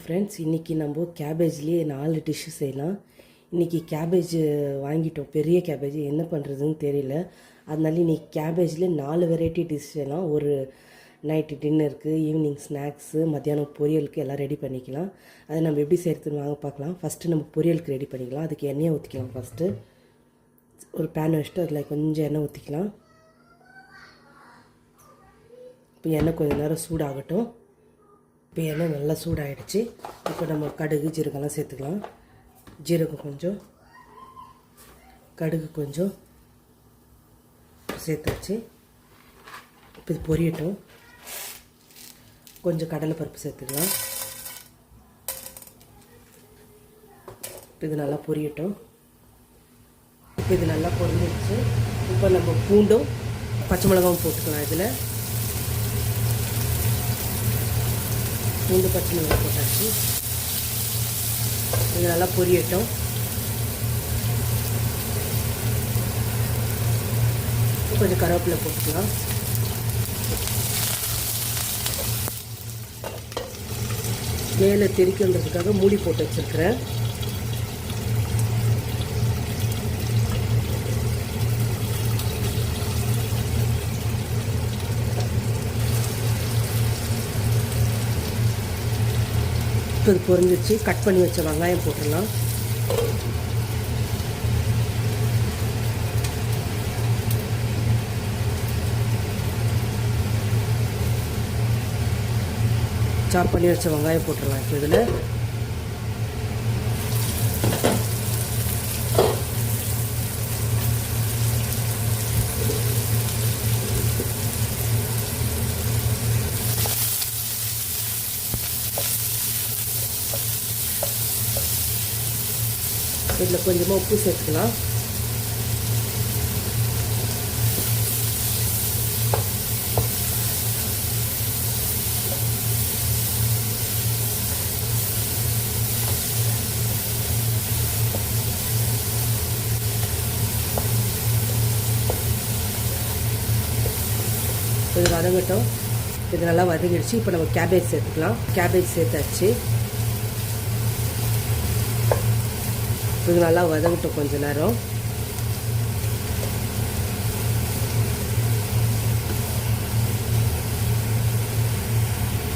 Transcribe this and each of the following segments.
Friends, இன்றைக்கி நம்ம கேபேஜ்லேயே 4 dish செய்யலாம். இன்றைக்கி கேபேஜ் வாங்கிட்டோம், பெரிய கேபேஜ். என்ன பண்ணுறதுன்னு தெரியல. அதனால இன்றைக்கி கேபேஜ்லேயே 4 வெரைட்டி டிஷ் செய்யலாம். ஒரு நைட்டு டின்னருக்கு, ஈவினிங் ஸ்நாக்ஸு, மத்தியானம் பொரியலுக்கு எல்லாம் ரெடி பண்ணிக்கலாம். அதை நம்ம எப்படி செய்கிறதுன்னு வாங்க பார்க்கலாம். ஃபஸ்ட்டு நம்ம பொரியலுக்கு ரெடி பண்ணிக்கலாம். அதுக்கு எண்ணெயை ஊற்றிக்கலாம். ஃபஸ்ட்டு ஒரு பேன் வச்சுட்டு அதில் கொஞ்சம் எண்ணெய் ஊற்றிக்கலாம். இப்போ எண்ணெய் கொஞ்சம் நேரம் சூடாகட்டும். இப்போ எண்ணெய் நல்லா சூடாகிடுச்சு. இப்போ நம்ம கடுகு ஜீரகம்லாம் சேர்த்துக்கலாம். ஜீரகம் கொஞ்சம், கடுகு கொஞ்சம் சேர்த்தாச்சு. இப்போ இது பொரியட்டும். கொஞ்சம் கடலைப்பருப்பு சேர்த்துக்கலாம். இப்போ இது நல்லா பொரியட்டும். இப்போ இது நல்லா பொரிஞ்சிடுச்சு. இப்போ நம்ம பூண்டும் பச்சை மிளகாவும் போட்டுக்கலாம். இதில் பூண்டு பச்சை மிளகாய் போட்டாச்சு. இது நல்லா பொரியட்டும். கொஞ்சம் கருவேப்பிலை போட்டுக்கலாம். மேலே தெரிக்கின்றதுக்காக மூடி போட்டு வச்சுருக்கிறேன். இப்போ இது பொரிஞ்சிச்சு. கட் பண்ணி வச்ச வெங்காயம் போட்டுடலாம். சாப் பண்ணி வச்ச வெங்காயம் போட்டுடலாம். இப்போ இதில் இதில் கொஞ்சமாக உப்பு சேர்த்துக்கலாம். இது வதங்கட்டும். இது நல்லா வதங்கிடுச்சு. இப்போ நம்ம கேபேஜ் சேர்த்துக்கலாம். கேபேஜ் சேர்த்தாச்சு. இது நல்லா வதங்கட்டும் கொஞ்ச நேரம்.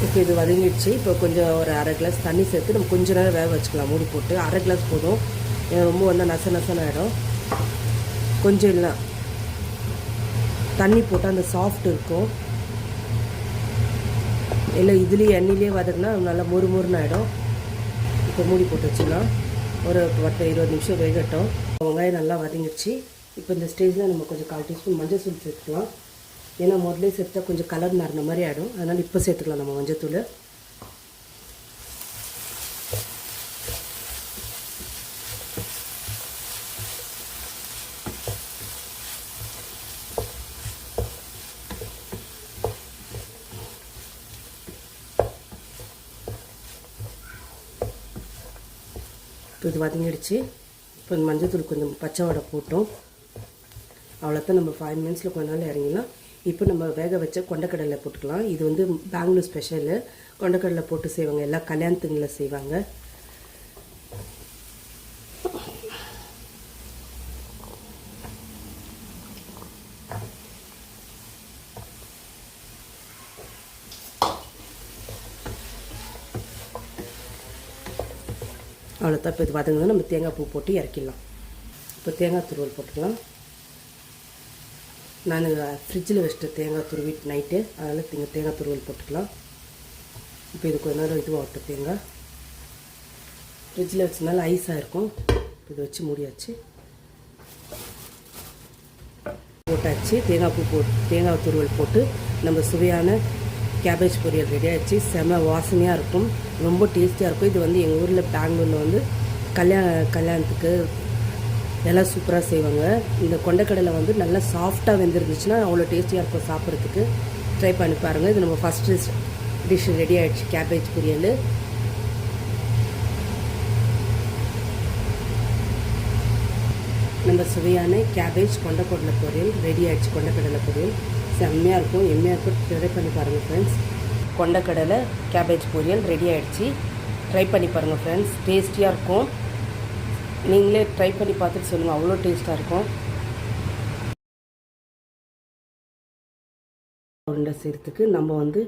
இப்போ இது வதங்கிடுச்சு. இப்போ கொஞ்சம் ஒரு அரை கிளாஸ் தண்ணி சேர்த்து நம்ம கொஞ்ச நேரம் வேக வச்சுக்கலாம். மூடி போட்டு அரை கிளாஸ் போதும். ரொம்ப வந்து நசன்னு ஆகிடும். கொஞ்சம் இல்லை தண்ணி போட்டால் அந்த சாஃப்ட் இருக்கும். இல்லை இதுலேயே எண்ணெயிலே வதக்குனா நல்லா மொறுன்னு ஆகிடும். இப்போ மூடி போட்டு வச்சுக்கலாம். ஒரு 20 நிமிஷம் வேகட்டும். வெங்காயம் நல்லா வதங்கிடுச்சு. இப்போ இந்த ஸ்டேஜில் நம்ம கொஞ்சம் 1/4 டீஸ்பூன் மஞ்சள் தூள் சேர்த்துக்கலாம். ஏன்னா முதல்ல சேர்த்தா கொஞ்சம் கலர் மாறின மாதிரி ஆகிடும். அதனால் இப்போ சேர்த்துக்கலாம் நம்ம மஞ்சள் தூள். இது வதங்கிடுச்சு. இப்போ இந்த மஞ்சள் தூள் கொஞ்சம் பச்சை வடை போட்டோம். அவ்வளோத்தான். நம்ம 5 மினிட்ஸில் கொஞ்ச நாள் இறங்கிடலாம். இப்போ நம்ம வேக வச்ச கொண்டக்கடலை போட்டுக்கலாம். இது வந்து பெங்களூர் ஸ்பெஷலு. கொண்டக்கடலை போட்டு செய்வாங்க. எல்லா கல்யாணத்துங்களில் செய்வாங்க. அவ்வளோதான். இப்போ இது வதங்கினா நம்ம தேங்காய் பூ போட்டு இறக்கிடலாம். இப்போ தேங்காய் துருவல் போட்டுக்கலாம். நான் ஃப்ரிட்ஜில் வச்சுட்டு தேங்காய் துருவி நைட்டு, அதனால் தேங்காய் துருவல் போட்டுக்கலாம். இப்போ இது கொஞ்ச நேரம் இதுவாகட்டும். தேங்காய் ஃப்ரிட்ஜில் வச்சனால ஐஸாக இருக்கும். இதை வச்சு மூடியாச்சு. போட்டாச்சு. தேங்காய் பூ தேங்காய் துருவல் போட்டு நம்ம சுவையான கேபேஜ் பொரியல் ரெடி ஆகிடுச்சு. செம வாசனையாக இருக்கும். ரொம்ப டேஸ்டியாக இருக்கும். இது வந்து எங்கள் ஊரில் பெங்களூரில் வந்து கல்யாணத்துக்கு எல்லாம் சூப்பராக செய்வாங்க. இந்த கொண்டக்கடலை வந்து நல்லா சாஃப்டாக வெந்துருந்துச்சுன்னா அவ்வளோ டேஸ்டியாக இருக்கும் சாப்பிட்றதுக்கு. ட்ரை பண்ணி பாருங்கள். இது நம்ம ஃபஸ்ட்டு டிஷ் ரெடி ஆகிடுச்சு, கேபேஜ் பொரியல். நம்ம சுவையான கேபேஜ் கொண்டக்கடலை பொரியல் ரெடி ஆகிடுச்சு. கொண்டக்கடலை பொரியல் செம்மையாக இருக்கும், எம்மையாக இருக்கும். ட்ரை பண்ணி பாருங்கள் ஃப்ரெண்ட்ஸ். கொண்டக்கடலை கேபேஜ் பொரியல் ரெடி ஆகிடுச்சு. ட்ரை பண்ணி பாருங்கள் ஃப்ரெண்ட்ஸ், டேஸ்டியாக இருக்கும். நீங்களே ட்ரை பண்ணி பார்த்துட்டு சொல்லுங்கள், அவ்வளோ டேஸ்ட்டாக இருக்கும். உருண்டை செய்கிறதுக்கு நம்ம வந்து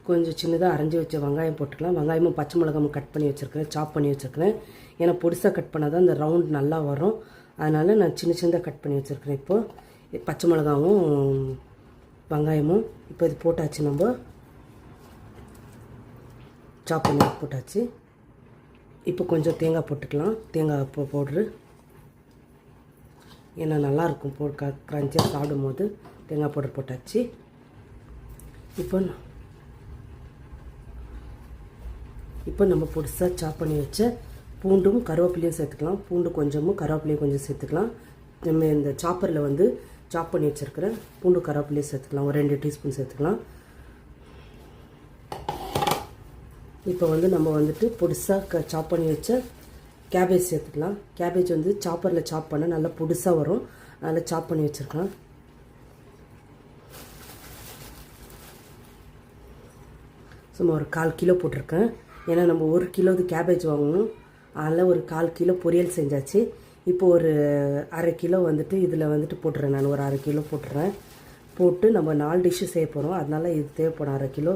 கொஞ்சம் சின்னதாக அரைஞ்சி வச்ச வெங்காயம் போட்டுக்கலாம். வெங்காயமும் பச்சை மிளகாயும் கட் பண்ணி வச்சுருக்கிறேன், சாப் பண்ணி வச்சுருக்கிறேன். ஏன்னா பொடிசாக கட் பண்ணால் தான் இந்த ரவுண்ட் நல்லா வரும். அதனால் நான் சின்னதாக கட் பண்ணி வச்சுருக்கிறேன். இப்போது பச்சை மிளகாவும் வெங்காயமும் இப்போ இது போட்டாச்சு. நம்ம சாப் பண்ணி போட்டாச்சு. இப்போ கொஞ்சம் தேங்காய் போட்டுக்கலாம். தேங்காய் பவுட்ரு, ஏன்னா நல்லாயிருக்கும் க்ரன்ச்சியாக சாப்பிடும் போது. தேங்காய் பவுடர் போட்டாச்சு. இப்போ நம்ம பொடிசாக சாப் பண்ணி வச்ச பூண்டும் கருவேப்பிலையும் சேர்த்துக்கலாம். பூண்டு கொஞ்சமும் கருவேப்பிலையும் கொஞ்சம் சேர்த்துக்கலாம். நம்ம இந்த சாப்பரில் வந்து சாப் பண்ணி வச்சுருக்கிறேன் பூண்டு கருவேப்பிலையும் சேர்த்துக்கலாம். ஒரு 2 டீஸ்பூன் சேர்த்துக்கலாம். இப்போ வந்து நம்ம வந்துட்டு பொடிசாக சாப் பண்ணி வச்ச கேபேஜ் சேர்த்துக்கலாம். கேபேஜ் வந்து சாப்பரில் சாப் பண்ண நல்லா பொடிசாக வரும், அதில் சாப் பண்ணி வச்சுருக்கலாம். சும்மா ஒரு 1/4 கிலோ போட்டிருக்கேன். ஏன்னா நம்ம 1 கிலோ கேபேஜ் வாங்கணும், அதில் ஒரு 1/4 கிலோ பொரியல் செஞ்சாச்சு. இப்போ ஒரு 1/2 கிலோ வந்துட்டு இதில் வந்துட்டு போட்டுறேன். நான் ஒரு 1/2 கிலோ போட்டுறேன். போட்டு நம்ம 4 டிஷ்ஷு செய்ய போகிறோம், அதனால் இது தேவைப்படும் 1/2 கிலோ.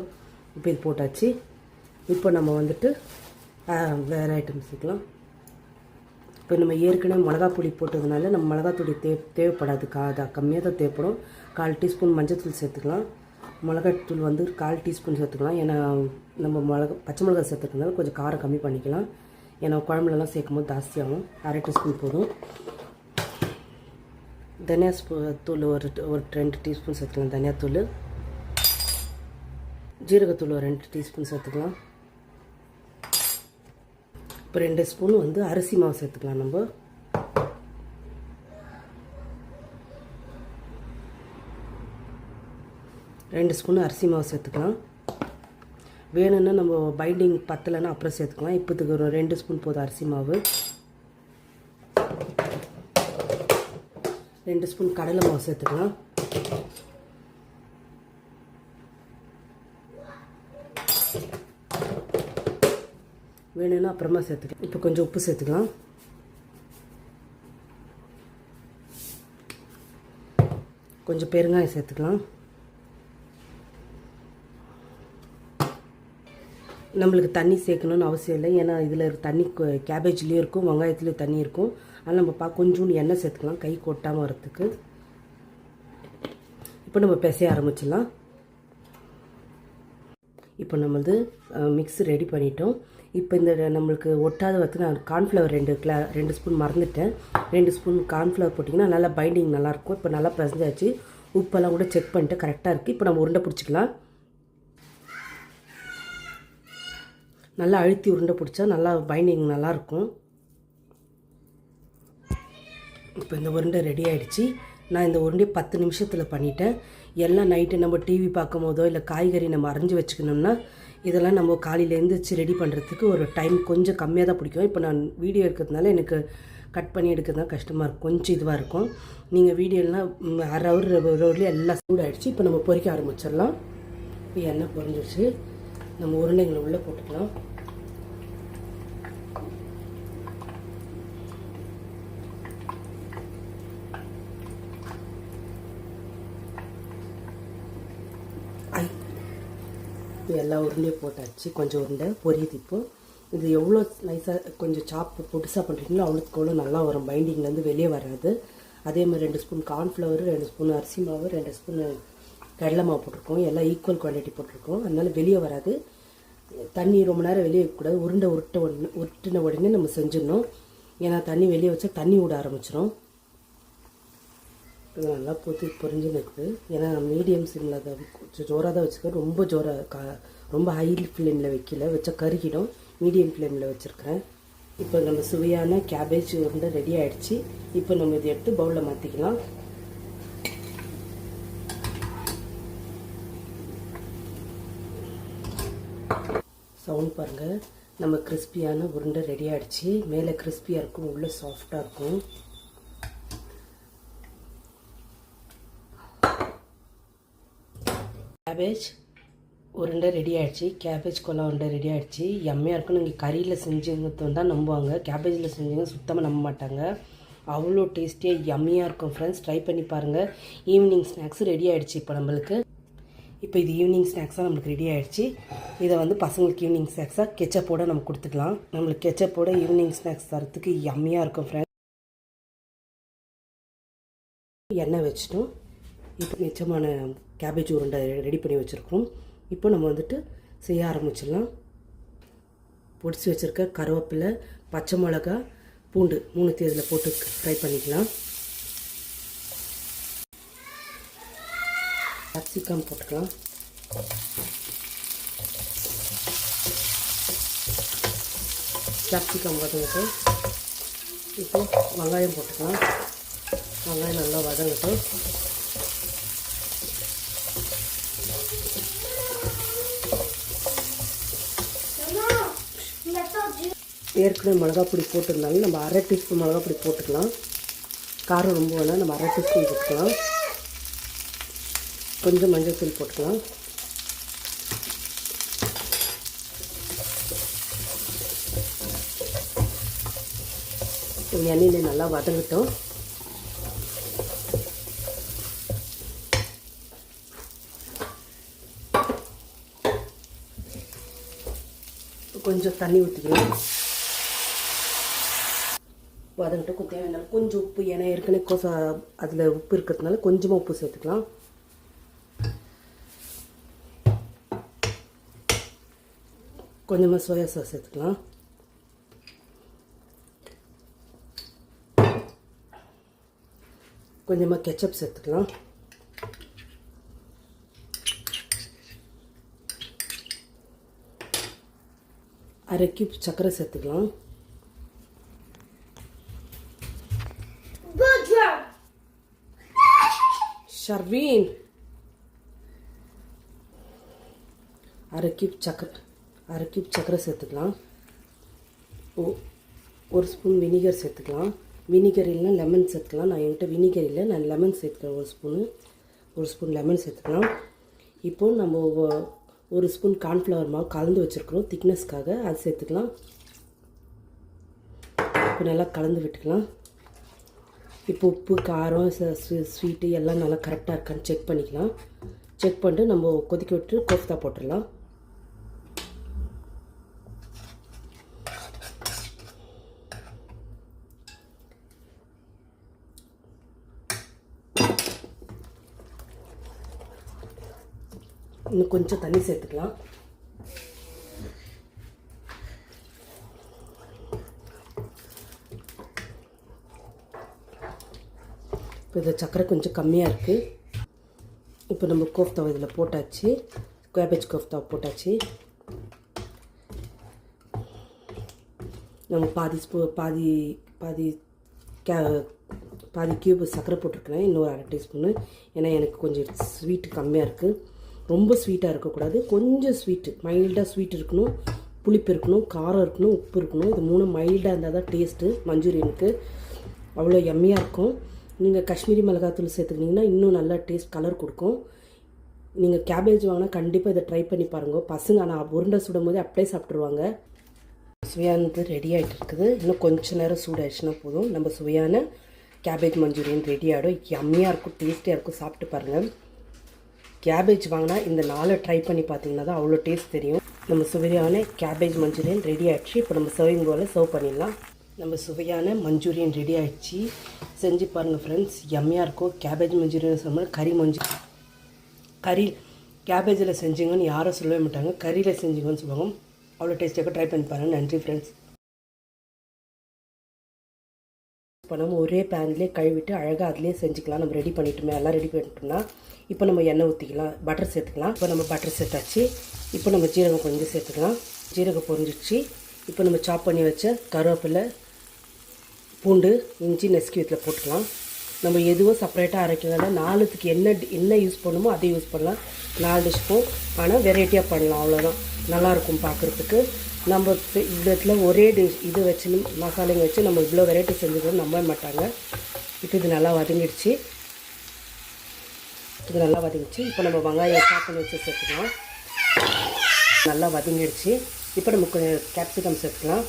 இப்போ இது போட்டாச்சு. இப்போ நம்ம வந்துட்டு வேறு ஐட்டம் சேர்க்கலாம். இப்போ நம்ம ஏற்கனவே மிளகாப்பொடி போட்டதுனால நம்ம மிளகாத்தூடி தேவைப்படாது, கம்மியாக தான் தேவைப்படும். 1/4 டீஸ்பூன் மஞ்சள்தூள் சேர்த்துக்கலாம். மிளகாத்தூள் வந்து 1/4 டீஸ்பூன் சேர்த்துக்கலாம். ஏன்னா நம்ம பச்சை மிளகா சேர்த்துக்கிறதுனால கொஞ்சம் காரம் கம்மி பண்ணிக்கலாம். ஏன்னா குழம்புலலாம் சேர்க்கும் போது ஜாஸ்தியாகும். 1/2 டீஸ்பூன் போதும். தனியா தூள் ஒரு 2 டீஸ்பூன் சேர்த்துக்கலாம். தனியாத்தூள், ஜீரகத்தூள் ஒரு 2 டீஸ்பூன் சேர்த்துக்கலாம். இப்போ 2 ஸ்பூன் வந்து அரிசி மாவு சேர்த்துக்கலாம். நம்ம 2 ஸ்பூன் அரிசி மாவு சேர்த்துக்கலாம். வேணும்னா நம்ம பைண்டிங் பத்தலைன்னா அப்புறம் சேர்த்துக்கலாம். இப்போதுக்கு ஒரு 2 ஸ்பூன் போதும் அரிசி மாவு. 2 ஸ்பூன் கடலை மாவு சேர்த்துக்கலாம். வேணும்னா அப்புறமா சேர்த்துக்கலாம். இப்போ கொஞ்சம் உப்பு சேர்த்துக்கலாம். கொஞ்சம் பெருங்காயம் சேர்த்துக்கலாம். நம்மளுக்கு தண்ணி சேர்க்கணுன்னு அவசியம் இல்லை, ஏன்னா இதில் தண்ணி கேபேஜ்லேயும் இருக்கும், வெங்காயத்துலேயும் தண்ணி இருக்கும். அதனால் நம்ம கொஞ்சோண்டு எண்ணெய் சேர்த்துக்கலாம், கை கொட்டாமல் வரத்துக்கு. இப்போ நம்ம பிசைய ஆரம்பிச்சிடலாம். இப்போ நம்மளது மிக்ஸ் ரெடி பண்ணிட்டோம். இப்போ இந்த நம்மளுக்கு ஒட்டாத வந்து நான் கார்ன்ஃப்ளவர் 2 ஸ்பூன் மறந்துட்டேன். 2 ஸ்பூன் கார்ன்ஃப்ளவர் போட்டிங்கன்னா நல்லா பைண்டிங் நல்லாயிருக்கும். இப்போ நல்லா பிசைஞ்சாச்சு. உப்பெல்லாம் கூட செக் பண்ணிட்டு கரெக்டாக இருக்குது. இப்போ நம்ம உருண்டை பிடிச்சிக்கலாம். நல்லா அழுத்தி உருண்டை பிடிச்சா நல்லா பைண்டிங் நல்லாயிருக்கும். இப்போ இந்த உருண்டை ரெடி ஆகிடுச்சு. நான் இந்த உருண்டையை 10 நிமிஷத்தில் பண்ணிட்டேன். எல்லாம் நைட்டு நம்ம டிவி பார்க்கும் போதோ இல்லை காய்கறி நம்ம அரைஞ்சி வச்சுக்கணும்னா இதெல்லாம் நம்ம காலையில் எழுந்திரிச்சு ரெடி பண்ணுறதுக்கு ஒரு டைம் கொஞ்சம் கம்மியாக தான் பிடிக்கும். இப்போ நான் வீடியோ எடுக்கிறதுனால எனக்கு கட் பண்ணி எடுக்கிறது தான் கஷ்டமாக இருக்கும், கொஞ்சம் இதுவாக இருக்கும். நீங்கள் வீடியோலாம் 1/2 ஹவர்லேயே எல்லாம் சூடாகிடுச்சு. இப்போ நம்ம பொரிக்க ஆரம்பிச்சிடலாம். இப்போ எண்ணெய் பொரிஞ்சிடுச்சு. நம்ம உருண்டைங்களை உள்ளே போட்டுக்கலாம். இப்போ எல்லா உருண்டையும் போட்டாச்சு. கொஞ்சம் உருண்டை பொரியுது. இப்போது இது எவ்வளோ நைஸாக கொஞ்சம் பொடிசாக பண்ணுறீங்களோ அவ்வளோத்துக்கு எவ்வளோ நல்லா வரும், பைண்டிங்லேருந்து வெளியே வராது. அதே மாதிரி 2 ஸ்பூன் கார்ன்ஃப்ளவர், 2 ஸ்பூன் அரிசி மாவு, 2 ஸ்பூன் கடலை மாவு போட்டிருக்கோம். எல்லாம் ஈக்குவல் குவான்டிட்டி போட்டிருக்கோம், அதனால வெளியே வராது. தண்ணி ரொம்ப நேரம் வெளியே வைக்கக்கூடாது. உருண்டை உருட்டின உடனே நம்ம செஞ்சிடணும். ஏன்னா தண்ணி வெளியே வச்சா தண்ணி விட ஆரம்பிச்சிடும். நல்லா பொரிஞ்சு நிற்குது. ஏன்னா மீடியம் சிம்மில் அதை கொஞ்சம் ஜோராக தான் வச்சுருக்கேன். ரொம்ப ஹை ஃப்ளேமில் வைக்கல, வச்சா கருகிடும். மீடியம் ஃப்ளேமில் வச்சுருக்கிறேன். இப்போ நம்ம சுவையான கேபேஜ் உருண்டை ரெடி ஆகிடுச்சு. இப்போ நம்ம இதை எடுத்து பவுலில் மாற்றிக்கலாம். சவுண்ட் பாருங்கள். நம்ம கிறிஸ்பியான உருண்டை ரெடி ஆகிடுச்சு. மேலே கிறிஸ்பியாக இருக்கும், உள்ளே சாஃப்டாக இருக்கும். கேபேஜ் உருண்டை ரெடி ஆகிடுச்சு. கேபேஜ் கொல்லை உருண்டை ரெடி ஆகிடுச்சு. எம்மையாக இருக்கும். நீங்கள் கறியில் செஞ்சுங்க தான் நம்புவாங்க, கேபேஜில் செஞ்சுங்க சுத்தமாக நம்ப மாட்டாங்க. அவ்வளோ டேஸ்டியாக யம்மியாக இருக்கும் ஃப்ரெண்ட்ஸ். ட்ரை பண்ணி பாருங்கள். ஈவினிங் ஸ்நாக்ஸ் ரெடி ஆகிடுச்சு. இப்போ நம்மளுக்கு இது ஈவினிங் ஸ்நாக்ஸாக நம்மளுக்கு ரெடி ஆகிடுச்சு. இதை வந்து பசங்களுக்கு ஈவினிங் ஸ்நாக்ஸாக கெச்சப்போடு நம்ம கொடுத்துக்கலாம். நம்மளுக்கு கெச்சப்போட ஈவினிங் ஸ்நாக்ஸ் தரத்துக்கு யம்மியாக இருக்கும் ஃப்ரெண்ட்ஸ். எண்ணெய் வச்சிட்டோம். இப்போ மிச்சமான கேபேஜ் உருண்டை ரெடி பண்ணி வச்சுருக்கோம். இப்போ நம்ம வந்துட்டு செய்ய ஆரம்பிச்சிடலாம். பொடிச்சு வச்சுருக்க கருவேப்பிலை, பச்சை மிளகா, பூண்டு 3 இதில் போட்டு ஃப்ரை பண்ணிக்கலாம். கேப்சிகம் போட்டுக்கலாம். கேப்சிகம் வதங்கட்டும். இப்போ வெங்காயம் போட்டுக்கலாம். வெங்காயம் நல்லா வதங்கட்டும். ஏற்கனவே மிளகாப்பொடி போட்டிருந்தாலும் நம்ம 1/2 டீஸ்பூன் மிளகாப்பொடி போட்டுக்கலாம். காரம் ரொம்ப வேணால் நம்ம 1/2 டீஸ்பூன் போட்டுக்கலாம். கொஞ்சம் மஞ்சள் தூள் போட்டுக்கலாம். எண்ணெயில் நல்லா வதங்கட்டும். கொஞ்சம் தண்ணி ஊற்றிக்கலாம். வதங்கிட்டு தேவையான கொஞ்சம் உப்பு, ஏன்னா ஏற்கனவே அதில் உப்பு இருக்கிறதுனால கொஞ்சமாக உப்பு சேர்த்துக்கலாம். கொஞ்சமாக சோயா சாஸ் சேர்த்துக்கலாம். கொஞ்சமாக கெச்சப் சேர்த்துக்கலாம். அரை கியூப் சர்க்கரை சேர்த்துக்கலாம். ஷர்வீன் அரை கியூப் சர்க்கரை சேர்த்துக்கலாம். ஒரு ஸ்பூன் வினிகர் சேர்த்துக்கலாம். வினிகர் இல்லைனா லெமன் சேர்த்துக்கலாம். நான் என்கிட்ட வினிகர் இல்லை, நான் லெமன் சேர்த்துக்கிறேன். ஒரு ஸ்பூன் லெமன் சேர்த்துக்கலாம். இப்போது நம்ம ஒரு ஸ்பூன் கார்ன்ஃப்ளவர் மாவு கலந்து வச்சுருக்குறோம் திக்னஸ்க்காக, அது சேர்த்துக்கலாம். இப்போ நல்லா கலந்து விட்டுக்கலாம். இப்போ உப்பு, காரம், ஸ்வீட்டு எல்லாம் நல்லா கரெக்டாக இருக்கான்னு செக் பண்ணிக்கலாம். செக் பண்ணிட்டு நம்ம கொதிக்க விட்டு கோஃப்தா போட்டுடலாம். இன்னும் கொஞ்சம் தண்ணி சேர்த்துக்கலாம். இப்போ இதில் சர்க்கரை கொஞ்சம் கம்மியாக இருக்குது. இப்போ நம்ம கோஃப்தாவை இதில் போட்டாச்சு. கேபேஜ் கோஃப்தா போட்டாச்சு. நம்ம பாதி கியூப் சர்க்கரை போட்டிருக்கிறேன். இன்னொரு 1/2 டீஸ்பூனு. ஏன்னா எனக்கு கொஞ்சம் ஸ்வீட்டு கம்மியாக இருக்குது. ரொம்ப ஸ்வீட்டாக இருக்கக்கூடாது, கொஞ்சம் ஸ்வீட்டு, மைல்டாக ஸ்வீட் இருக்கணும், புளிப்பு இருக்கணும், காரம் இருக்கணும், உப்பு இருக்கணும். இது 3 மைல்டாக இருந்தால் தான் டேஸ்ட்டு மஞ்சூரியனுக்கு அவ்வளோ யம்மியாக இருக்கும். நீங்கள் காஷ்மீரி மிளகாத்தூள் சேர்த்துக்கிட்டிங்கன்னா இன்னும் நல்லா டேஸ்ட் கலர் கொடுக்கும். நீங்கள் கேபேஜ் வாங்கினா கண்டிப்பாக இதை ட்ரை பண்ணி பாருங்கள். பசங்க ஆனால் உருண்டை சுடும் போது அப்படியே சாப்பிட்ருவாங்க. சுவையானது ரெடி ஆகிட்டு இருக்குது. இன்னும் கொஞ்சம் நேரம் சூடாகிடுச்சுன்னா போதும். நம்ம சுவையான கேபேஜ் மஞ்சூரியன் ரெடி ஆகிடும். யம்மியாக இருக்கும், டேஸ்டியாக இருக்கும். சாப்பிட்டு பாருங்கள். கேபேஜ் வாங்கினா இந்த 4 ட்ரை பண்ணி பார்த்தீங்கன்னா தான் அவ்வளோ டேஸ்ட் தெரியும். நம்ம சுவையான கேபேஜ் மஞ்சூரியன் ரெடி ஆகிடுச்சு. இப்போ நம்ம சர்விங் பவுலில் சர்வ் பண்ணிடலாம். நம்ம சுவையான மஞ்சூரியன் ரெடி ஆகிடுச்சு. செஞ்சு பாருங்கள் ஃப்ரெண்ட்ஸ், யம்மியாக இருக்கும். கேபேஜ் மஞ்சூரியன் சொன்னால் கறி கேபேஜில் செஞ்சுங்கன்னு யாரும் சொல்லவே மாட்டாங்க, கறியில் செஞ்சுங்கன்னு சொல்லுவாங்க. அவ்வளோ டேஸ்ட்டாக ட்ரை பண்ணி பாருங்கள். நன்றி ஃப்ரெண்ட்ஸ். இப்போ நம்ம ஒரே பேன்லேயே கழுவிட்டு அழகாக அதிலே செஞ்சுக்கலாம். நம்ம ரெடி பண்ணிட்டோமே, எல்லாம் ரெடி பண்ணிட்டோம்னா இப்போ நம்ம எண்ணெய் ஊற்றிக்கலாம், பட்டர் சேர்த்துக்கலாம். இப்போ நம்ம பட்டர் சேர்த்தாச்சு. இப்போ நம்ம ஜீரகம் கொஞ்சம் சேர்த்துக்கலாம். ஜீரகம் பொரிஞ்சிச்சு. இப்போ நம்ம சாப் பண்ணி வச்ச கருவேப்பிலை, பூண்டு, இஞ்சி நசுக்கி இதில் போட்டுக்கலாம். நம்ம எதுவும் செப்பரேட்டாக அரைக்கலாம். 4த்துக்கு என்ன யூஸ் பண்ணுமோ அதை யூஸ் பண்ணலாம். 4 டிஷ்க்கும் ஆனால் வெரைட்டியாக பண்ணலாம். அவ்வளோதான், நல்லாயிருக்கும் பார்க்குறதுக்கு. நம்ம இடத்துல ஒரே இது வச்சு மசாலைங்க வச்சு நம்ம இவ்வளோ வெரைட்டி செஞ்சுக்கிறோம் நம்ப மாட்டாங்க. இப்போ இது நல்லா வதங்கிடுச்சு. இப்போ நம்ம வெங்காயம் சாப் பண்ணி வச்சு சேர்த்துக்கலாம். நல்லா வதங்கிடுச்சு. இப்போ நமக்கு கேப்சிகம் சேர்த்துக்கலாம்.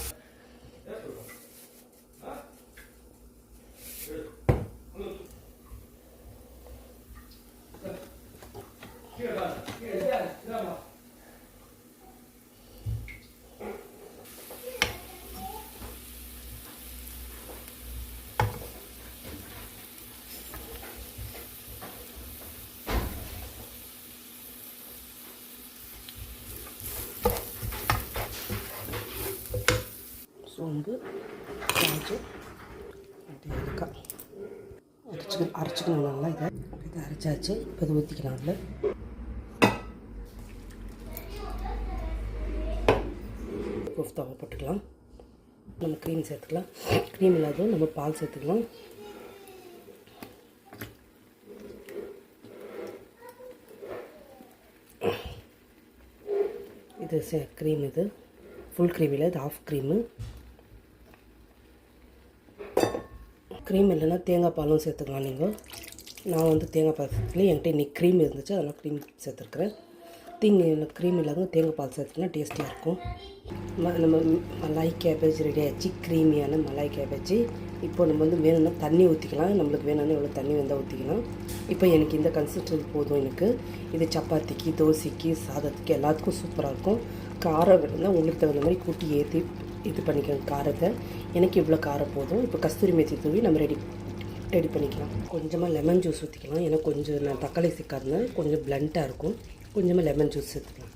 சோம்பு, காஜு, ஏலக்காய் அரைச்சிக்கணும் நல்லா. இதை அரைச்சாச்சு. இப்போ இதை ஊற்றிக்கலாம். அதில் கோஃப்தாவை போட்டுக்கலாம். நம்ம க்ரீம் சேர்த்துக்கலாம். க்ரீம் இல்லாத நம்ம பால் சேர்த்துக்கலாம். இது க்ரீம், இது ஃபுல் க்ரீம் இல்லை, இது ஆஃப் க்ரீமு. க்ரீம் இல்லைன்னா தேங்காய் பாலும் சேர்த்துக்கலாம் நீங்கள். நான் வந்து தேங்காய் பால் சேர்த்துக்கல, என்கிட்ட இன்றைக்கி க்ரீம் இருந்துச்சு, அதெல்லாம் க்ரீம் சேர்த்துருக்குறேன். க்ரீம் இல்லாத தேங்காய் பால் சேர்த்துனா டேஸ்டியாக இருக்கும். நம்ம மலாய் கேபேஜ் ரெடி ஆகிடுச்சு, க்ரீமியான மலாய் கேபேஜ். இப்போ நம்ம வந்து வேணும்னா தண்ணி ஊற்றிக்கலாம். நம்மளுக்கு வேணும்னா எவ்வளோ தண்ணி வந்தால் ஊற்றிக்கலாம். இப்போ எனக்கு இந்த கன்சிஸ்டன்சி போதும் எனக்கு. இது சப்பாத்திக்கு, தோசைக்கு, சாதத்துக்கு எல்லாத்துக்கும் சூப்பராக இருக்கும். காரம் வேணும்னா உங்களுக்கு தகுந்த மாதிரி கூட்டி ஏற்றி இது பண்ணிக்கலாம் காரத்தை. எனக்கு இவ்வளோ காரம் போதும். இப்போ கஸ்தூரி மேத்தி தூவி நம்ம ரெடி பண்ணிக்கலாம். கொஞ்சமாக லெமன் ஜூஸ் ஊற்றிக்கலாம். ஏன்னா கொஞ்சம் நான் தக்காளி சிக்காதுனால் கொஞ்சம் பிளண்ட்டாக இருக்கும். கொஞ்சமாக லெமன் ஜூஸ் சேர்த்துக்கலாம்.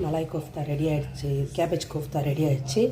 மலாய் கோஃப்தா ரெடி ஆகிடுச்சு, கேபேஜ் கோஃப்தா ரெடி ஆகிடுச்சு.